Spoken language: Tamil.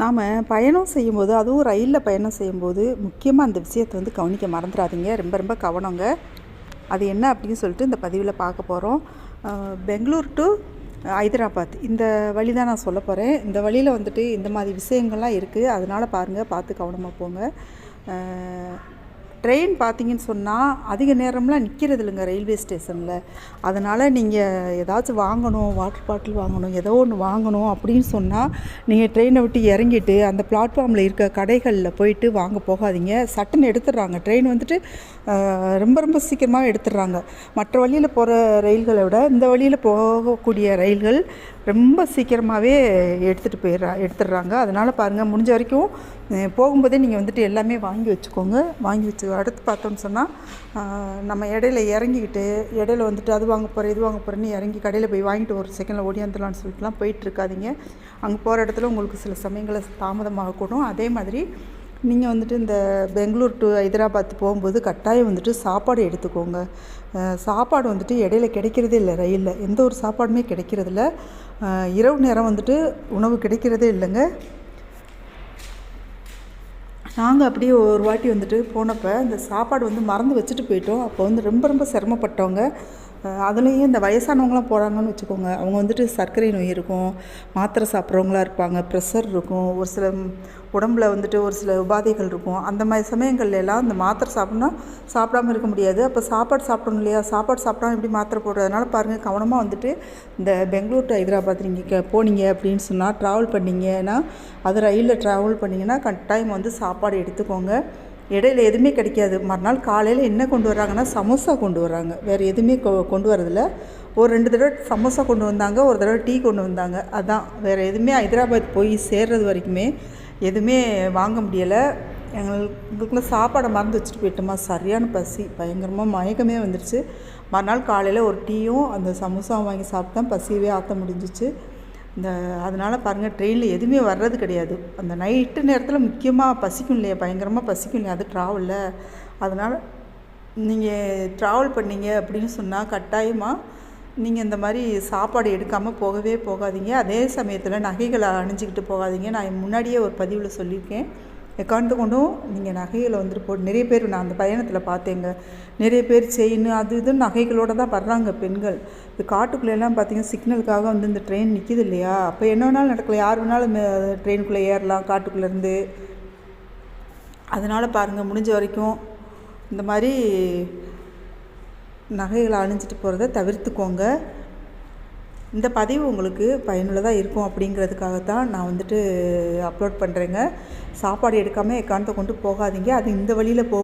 நாம் பயணம் செய்யும்போது, அதுவும் ரயிலில் பயணம் செய்யும்போது முக்கியமாக அந்த விஷயத்தை வந்து கவனிக்க மறந்துடாதீங்க. ரொம்ப ரொம்ப கவனங்க. அது என்ன அப்படின்னு சொல்லிட்டு இந்த பதிவில் பார்க்க போகிறோம். பெங்களூர் டு ஹைதராபாத் இந்த வழி தான் நான் சொல்ல போகிறேன். இந்த வழியில் வந்துட்டு இந்த மாதிரி விஷயங்கள்லாம் இருக்குது. அதனால் பாருங்கள், பார்த்து கவனமாக போங்க. ட்ரெயின் பார்த்திங்கன்னு சொன்னால் அதிக நேரம்லாம் நிற்கிறது இல்லைங்க ரயில்வே ஸ்டேஷனில். அதனால் நீங்கள் ஏதாச்சும் வாங்கணும், வாட்டர் பாட்டில் வாங்கணும், ஏதோ ஒன்று வாங்கணும் அப்படின்னு சொன்னால் நீங்கள் ட்ரெயினை விட்டு இறங்கிட்டு அந்த பிளாட்ஃபார்மில் இருக்க கடைகளில் போயிட்டு வாங்க போகாதீங்க. சட்டுன்னு எடுத்துடுறாங்க. ட்ரெயின் வந்துட்டு ரொம்ப ரொம்ப சீக்கிரமாக எடுத்துடுறாங்க. மற்ற வழியில் போகிற ரயில்களை விட இந்த வழியில் போகக்கூடிய ரயில்கள் ரொம்ப சீக்கிரமாகவே எடுத்துடுறாங்க. அதனால் பாருங்கள், முடிஞ்ச வரைக்கும் போகும்போதே நீங்கள் வந்துட்டு எல்லாமே வாங்கி வச்சுக்கோங்க. வாங்கி வச்சு அடுத்து பார்த்தோம்னு சொன்னால் நம்ம இடையில இறங்கிக்கிட்டு இடையில வந்துட்டு அது வாங்க போகிறேன் இது வாங்க போகிறேன்னு இறங்கி கடையில் போய் வாங்கிட்டு ஒரு செகண்டில் ஓடியாந்துடலான்னு சொல்லிட்டுலாம் போயிட்டுருக்காதீங்க. அங்கே போகிற இடத்துல உங்களுக்கு சில சமயங்களில் தாமதமாகக்கூடும். அதே மாதிரி நீங்கள் வந்துட்டு இந்த பெங்களூர் டு ஹைதராபாத் போகும்போது கட்டாயம் வந்துட்டு சாப்பாடு எடுத்துக்கோங்க. சாப்பாடு வந்துட்டு இடையில கிடைக்கிறதே இல்லை. ரயிலில் எந்த ஒரு சாப்பாடுமே கிடைக்கிறதில்ல. இரவு நேரம் வந்துட்டு உணவு கிடைக்கிறதே இல்லைங்க. நாங்கள் அப்படியே ஒரு வாட்டி வந்துட்டு போனப்போ இந்த சாப்பாடு வந்து மறந்து வச்சுட்டு போயிட்டோம். அப்போ வந்து ரொம்ப ரொம்ப சிரமப்பட்டவங்க. அதுலேயும் இந்த வயசானவங்களாம் போகிறாங்கன்னு வச்சுக்கோங்க. அவங்க வந்துட்டு சர்க்கரை நோய் இருக்கும், மாத்திரை சாப்பிட்றவங்களா இருப்பாங்க, ப்ரெஷர் இருக்கும், ஒரு சில உடம்புல வந்துட்டு ஒரு சில உபாதைகள் இருக்கும். அந்த மாதிரி சமயங்கள்ல எல்லாம் இந்த மாத்திரை சாப்பிடாமல் இருக்க முடியாது. அப்போ சாப்பாடு சாப்பிடணும் இல்லையா? சாப்பாடு சாப்பிடாம எப்படி மாத்திரை போடுறதுனால பாருங்கள், கவனமாக வந்துட்டு இந்த பெங்களூர் டு ஹைதராபாத் நீங்கள் போனீங்க அப்படின்னு சொன்னால், ட்ராவல் பண்ணிங்கன்னா, அது ரயிலில் ட்ராவல் பண்ணிங்கன்னா கட்டாயம் வந்து சாப்பாடு எடுத்துக்கோங்க. இடையில எதுவுமே கிடைக்காது. மறுநாள் காலையில் என்ன கொண்டு வர்றாங்கன்னா சமோசா கொண்டு வர்றாங்க. வேறு எதுவுமே கொண்டு வரதில்ல. ஒரு 2 தடவை சமோசா கொண்டு வந்தாங்க, ஒரு தடவை டீ கொண்டு வந்தாங்க. அதான், வேறு எதுவுமே ஹைதராபாத் போய் சேர்றது வரைக்குமே எதுவுமே வாங்க முடியலை. எங்களுக்குள்ள சாப்பாடை மறந்து வச்சுட்டு போயிட்டோமா, சரியான பசி, பயங்கரமாக மயக்கமே வந்துடுச்சு. மறுநாள் காலையில் ஒரு டீயும் அந்த சமோசாவும் வாங்கி சாப்பிட்டா பசியவே ஆற்ற முடிஞ்சிச்சு. அதனால் பாருங்கள், ட்ரெயினில் எதுவுமே வர்றது கிடையாது. அந்த நைட்டு நேரத்தில் முக்கியமாக பசிக்கும் இல்லையா, பயங்கரமாக பசிக்கும் இல்லையா அது ட்ராவலில். அதனால் நீங்கள் ட்ராவல் பண்ணீங்க அப்படின்னு சொன்னால் கட்டாயமாக நீங்கள் இந்த மாதிரி சாப்பாடு எடுக்காமல் போகவே போகாதீங்க. அதே சமயத்தில் நகைகளை அணிஞ்சிக்கிட்டு போகாதீங்க. நான் முன்னாடியே ஒரு பதிவில் சொல்லியிருக்கேன். எக்காரணத்தை கொண்டும் நீங்கள் நகைகளை வந்துட்டு நிறைய பேர் நான் அந்த பயணத்தில் பார்த்தேங்க. நிறைய பேர் செயின் அது இதுன்னு நகைகளோடு தான் வர்றாங்க பெண்கள். இந்த காட்டுக்குள்ளெல்லாம் பார்த்திங்கன்னா சிக்னலுக்காக வந்து இந்த ட்ரெயின் நிற்கிது இல்லையா, அப்போ என்ன வேணாலும் நடக்கல, யார் வேணாலும் ட்ரெயினுக்குள்ளே ஏறலாம் காட்டுக்குள்ளேருந்து. அதனால் பாருங்கள், முடிஞ்ச வரைக்கும் இந்த மாதிரி நகைகளை அணிஞ்சிட்டு போகிறத தவிர்த்துக்கோங்க. இந்த பதிவு உங்களுக்கு பயனுள்ளதாக இருக்கும் அப்படிங்கிறதுக்காகத்தான் நான் வந்துட்டு அப்லோட் பண்ணுறேங்க. சாப்பாடு எடுக்காமல் எக்காரணத்தை கொண்டு போகாதீங்க. அது இந்த வழியில்